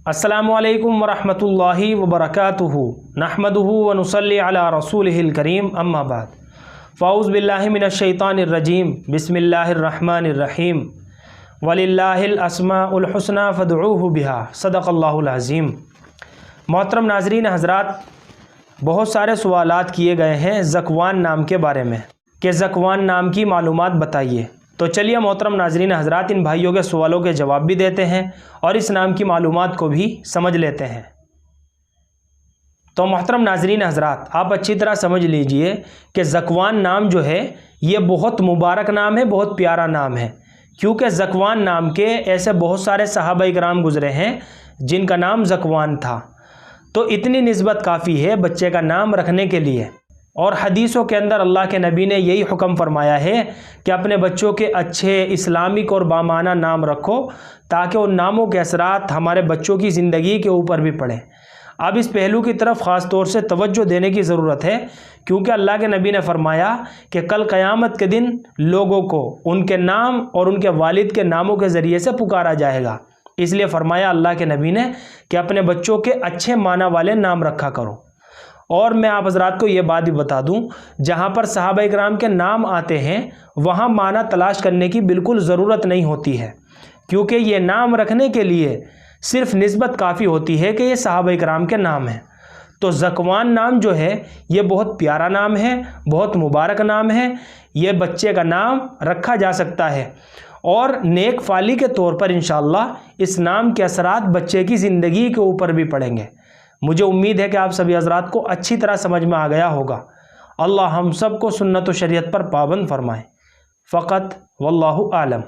السلام علیکم ورحمۃ اللہ وبرکاتہ نحمدہ ونصلی علی رسولہ الکریم اما بعد فاعوذ باللہ من الشیطان الرجیم بسم اللہ الرحمن الرحیم وللہ الاسماء الحسنی فادعوہ بہا صدق اللہ العظیم۔ محترم ناظرین حضرات، بہت سارے سوالات کیے گئے ہیں ذکوان نام کے بارے میں کہ ذکوان نام کی معلومات بتائیے، تو چلیے محترم ناظرین حضرات ان بھائیوں کے سوالوں کے جواب بھی دیتے ہیں اور اس نام کی معلومات کو بھی سمجھ لیتے ہیں۔ تو محترم ناظرین حضرات، آپ اچھی طرح سمجھ لیجئے کہ ذکوان نام جو ہے یہ بہت مبارک نام ہے، بہت پیارا نام ہے، کیونکہ ذکوان نام کے ایسے بہت سارے صحابہ اکرام گزرے ہیں جن کا نام ذکوان تھا، تو اتنی نسبت کافی ہے بچے کا نام رکھنے کے لیے۔ اور حدیثوں کے اندر اللہ کے نبی نے یہی حکم فرمایا ہے کہ اپنے بچوں کے اچھے اسلامک اور بامعنی نام رکھو تاکہ ان ناموں کے اثرات ہمارے بچوں کی زندگی کے اوپر بھی پڑیں۔ اب اس پہلو کی طرف خاص طور سے توجہ دینے کی ضرورت ہے، کیونکہ اللہ کے نبی نے فرمایا کہ کل قیامت کے دن لوگوں کو ان کے نام اور ان کے والد کے ناموں کے ذریعے سے پکارا جائے گا، اس لیے فرمایا اللہ کے نبی نے کہ اپنے بچوں کے اچھے معنی والے نام رکھا کرو۔ اور میں آپ حضرات کو یہ بات بھی بتا دوں، جہاں پر صحابہ اکرام کے نام آتے ہیں وہاں معنی تلاش کرنے کی بالکل ضرورت نہیں ہوتی ہے، کیونکہ یہ نام رکھنے کے لیے صرف نسبت کافی ہوتی ہے کہ یہ صحابہ اکرام کے نام ہیں۔ تو ذکوان نام جو ہے یہ بہت پیارا نام ہے، بہت مبارک نام ہے، یہ بچے کا نام رکھا جا سکتا ہے اور نیک فالی کے طور پر انشاءاللہ اس نام کے اثرات بچے کی زندگی کے اوپر بھی پڑیں گے۔ مجھے امید ہے کہ آپ سبھی حضرات کو اچھی طرح سمجھ میں آ گیا ہوگا۔ اللہ ہم سب کو سنت و شریعت پر پابند فرمائے۔ فقط واللہ عالم۔